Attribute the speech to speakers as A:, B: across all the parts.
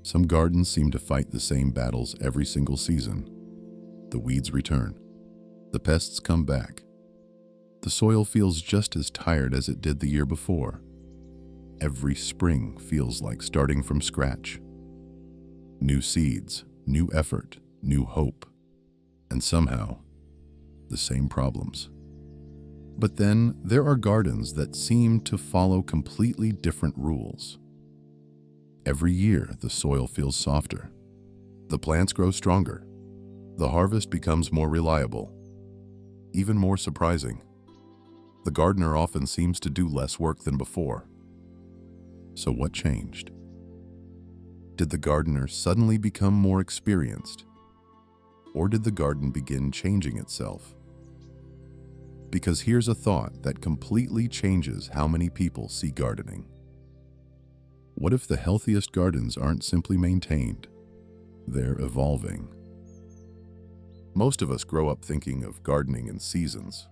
A: Some gardens seem to fight the same battles every single season. The weeds return. The pests come back. The soil feels just as tired as it did the year before. Every spring feels like starting from scratch. New seeds, new effort, new hope, and somehow, the same problems. But then there are gardens that seem to follow completely different rules. Every year, the soil feels softer. The plants grow stronger. The harvest becomes more reliable. Even more surprising, the gardener often seems to do less work than before. So what changed? Did the gardener suddenly become more experienced? Or did the garden begin changing itself? Because here's a thought that completely changes how many people see gardening. What if the healthiest gardens aren't simply maintained? They're evolving. Most of us grow up thinking of gardening in seasons.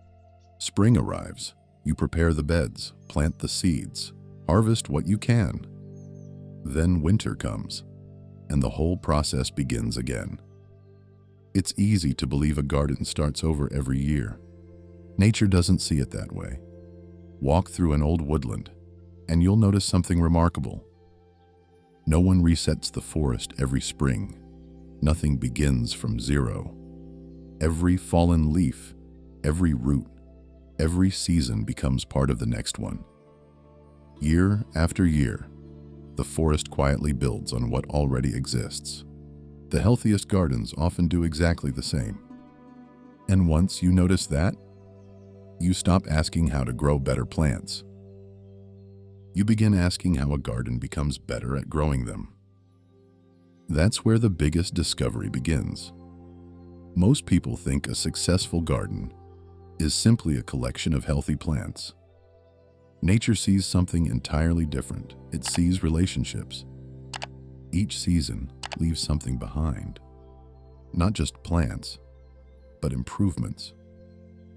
A: Spring arrives, you prepare the beds, plant the seeds, harvest what you can. Then winter comes, and the whole process begins again. It's easy to believe a garden starts over every year. Nature doesn't see it that way. Walk through an old woodland, and you'll notice something remarkable. No one resets the forest every spring. Nothing begins from zero. Every fallen leaf, every root, every season becomes part of the next one. Year after year, the forest quietly builds on what already exists. The healthiest gardens often do exactly the same. And once you notice that, you stop asking how to grow better plants. You begin asking how a garden becomes better at growing them. That's where the biggest discovery begins. Most people think a successful garden is simply a collection of healthy plants. Nature sees something entirely different. It sees relationships. Each season leaves something behind. Not just plants, but improvements.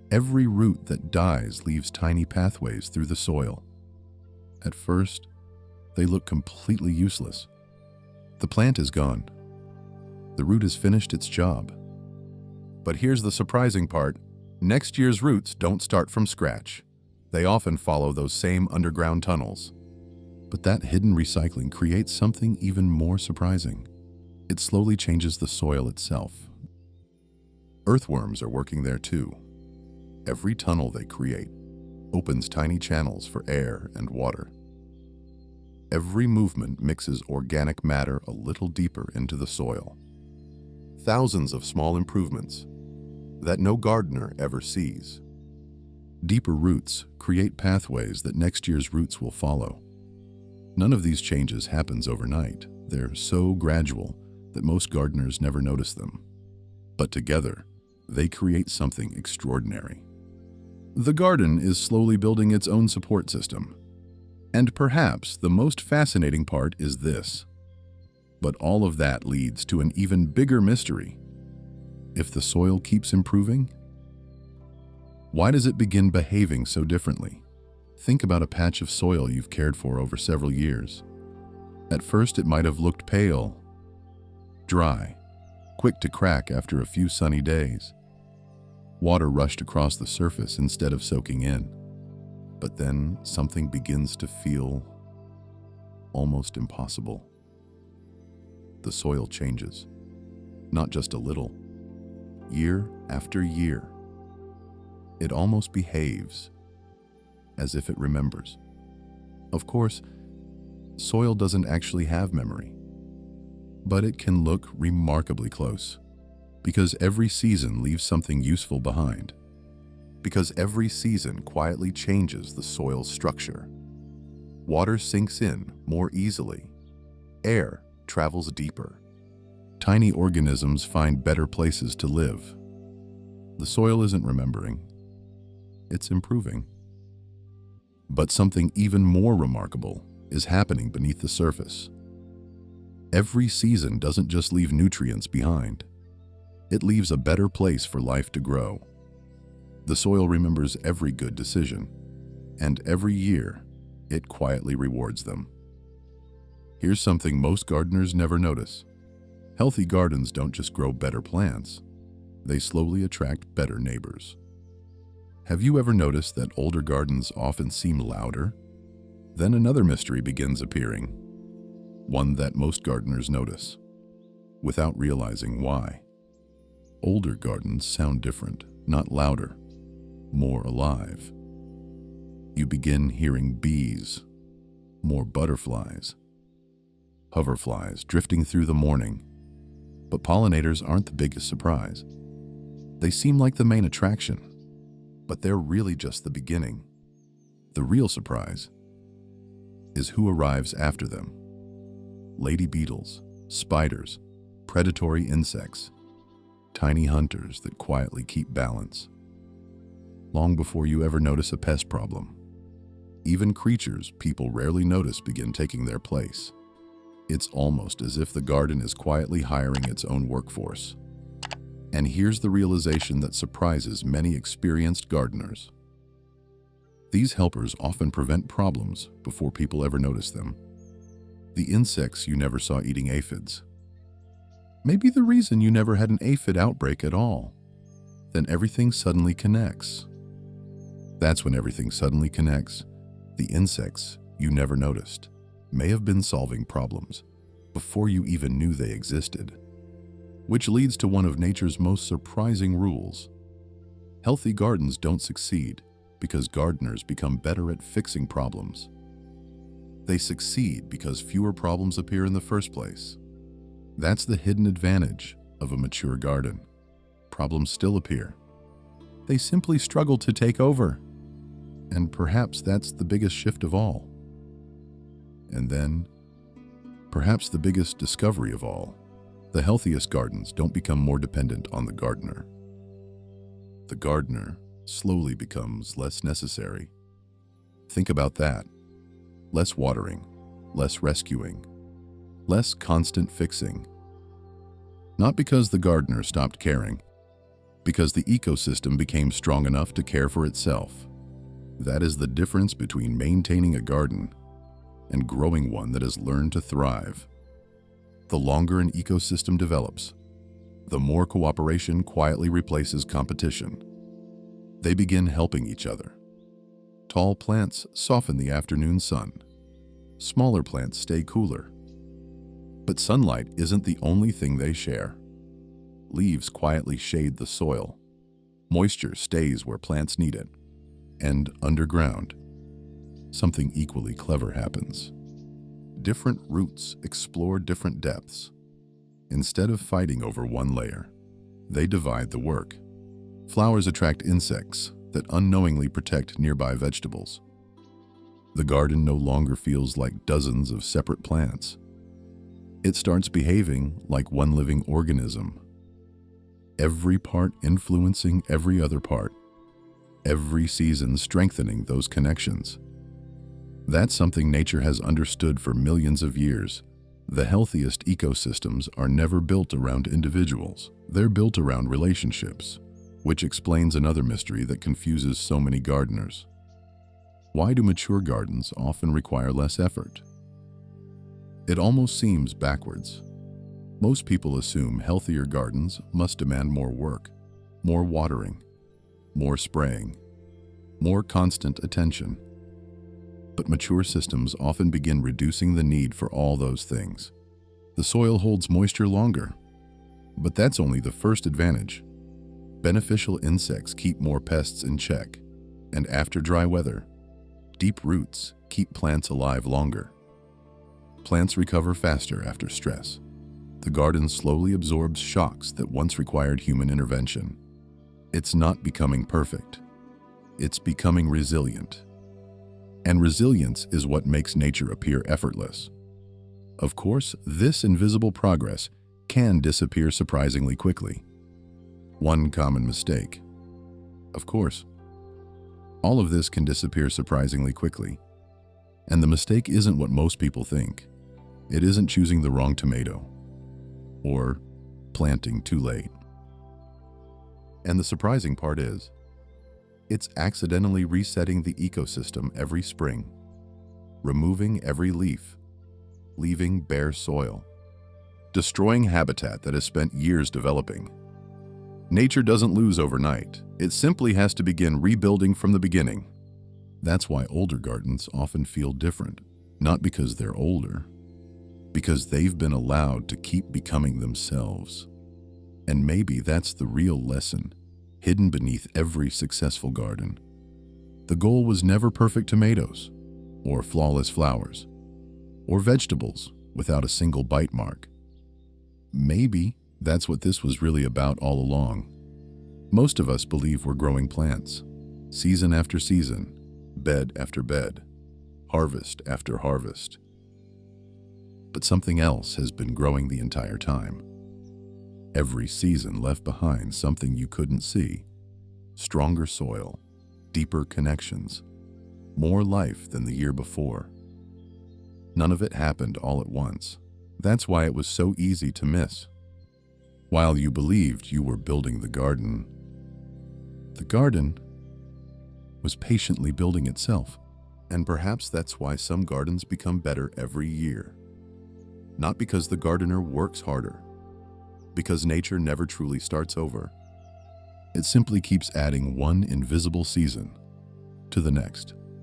A: Every root that dies leaves tiny pathways through the soil. At first, they look completely useless. The plant is gone. The root has finished its job. But here's the surprising part. Next year's roots don't start from scratch. They often follow those same underground tunnels. But that hidden recycling creates something even more surprising. It slowly changes the soil itself. Earthworms are working there too. Every tunnel they create opens tiny channels for air and water. Every movement mixes organic matter a little deeper into the soil. Thousands of small improvements that no gardener ever sees. Deeper roots create pathways that next year's roots will follow. None of these changes happens overnight. They're so gradual that most gardeners never notice them. But together, they create something extraordinary. The garden is slowly building its own support system. And perhaps the most fascinating part is this. But all of that leads to an even bigger mystery. If the soil keeps improving, why does it begin behaving so differently? Think about a patch of soil you've cared for over several years. At first, it might have looked pale, dry, quick to crack after a few sunny days. Water rushed across the surface instead of soaking in. But then something begins to feel almost impossible. The soil changes, not just a little, year after year. It almost behaves as if it remembers. Of course, soil doesn't actually have memory, but it can look remarkably close, because every season leaves something useful behind. Because every season quietly changes the soil's structure. Water sinks in more easily. Air travels deeper. Tiny organisms find better places to live. The soil isn't remembering. It's improving. But something even more remarkable is happening beneath the surface. Every season doesn't just leave nutrients behind. It leaves a better place for life to grow. The soil remembers every good decision, and every year, it quietly rewards them. Here's something most gardeners never notice. Healthy gardens don't just grow better plants, they slowly attract better neighbors. Have you ever noticed that older gardens often seem louder? Then another mystery begins appearing, one that most gardeners notice, without realizing why. Older gardens sound different, not louder, more alive. You begin hearing bees, more butterflies, hoverflies drifting through the morning. But pollinators aren't the biggest surprise. They seem like the main attraction, but they're really just the beginning. The real surprise is who arrives after them. Lady beetles, spiders, predatory insects, tiny hunters that quietly keep balance. Long before you ever notice a pest problem, even creatures people rarely notice begin taking their place. It's almost as if the garden is quietly hiring its own workforce. And here's the realization that surprises many experienced gardeners. These helpers often prevent problems before people ever notice them. The insects you never saw eating aphids. Maybe the reason you never had an aphid outbreak at all. Then everything suddenly connects. That's when everything suddenly connects. The insects you never noticed may have been solving problems before you even knew they existed. Which leads to one of nature's most surprising rules. Healthy gardens don't succeed because gardeners become better at fixing problems. They succeed because fewer problems appear in the first place. That's the hidden advantage of a mature garden. Problems still appear. They simply struggle to take over. And perhaps that's the biggest shift of all. And then, perhaps the biggest discovery of all. The healthiest gardens don't become more dependent on the gardener. The gardener slowly becomes less necessary. Think about that. Less watering, less rescuing, less constant fixing. Not because the gardener stopped caring, because the ecosystem became strong enough to care for itself. That is the difference between maintaining a garden and growing one that has learned to thrive. The longer an ecosystem develops, the more cooperation quietly replaces competition. They begin helping each other. Tall plants soften the afternoon sun. Smaller plants stay cooler. But sunlight isn't the only thing they share. Leaves quietly shade the soil. Moisture stays where plants need it. And underground, something equally clever happens. Different roots explore different depths. Instead of fighting over one layer, they divide the work. Flowers attract insects that unknowingly protect nearby vegetables. The garden no longer feels like dozens of separate plants. It starts behaving like one living organism. Every part influencing every other part. Every season strengthening those connections. That's something nature has understood for millions of years. The healthiest ecosystems are never built around individuals. They're built around relationships, which explains another mystery that confuses so many gardeners. Why do mature gardens often require less effort? It almost seems backwards. Most people assume healthier gardens must demand more work, more watering, more spraying, more constant attention. But mature systems often begin reducing the need for all those things. The soil holds moisture longer, but that's only the first advantage. Beneficial insects keep more pests in check, and after dry weather, deep roots keep plants alive longer. Plants recover faster after stress. The garden slowly absorbs shocks that once required human intervention. It's not becoming perfect. It's becoming resilient. And resilience is what makes nature appear effortless. Of course, this invisible progress can disappear surprisingly quickly. One common mistake. Of course, all of this can disappear surprisingly quickly. And the mistake isn't what most people think. It isn't choosing the wrong tomato or planting too late. And the surprising part is, it's accidentally resetting the ecosystem every spring, removing every leaf, leaving bare soil, destroying habitat that has spent years developing. Nature doesn't lose overnight. It simply has to begin rebuilding from the beginning. That's why older gardens often feel different, not because they're older, because they've been allowed to keep becoming themselves. And maybe that's the real lesson, hidden beneath every successful garden. The goal was never perfect tomatoes, or flawless flowers, or vegetables without a single bite mark. Maybe that's what this was really about all along. Most of us believe we're growing plants, season after season, bed after bed, harvest after harvest. But something else has been growing the entire time. Every season left behind something you couldn't see: stronger soil, deeper connections, more life than the year before. None of it happened all at once. That's why it was so easy to miss. While you believed you were building the garden was patiently building itself. And perhaps that's why some gardens become better every year. Not because the gardener works harder, because nature never truly starts over. It simply keeps adding one invisible season to the next.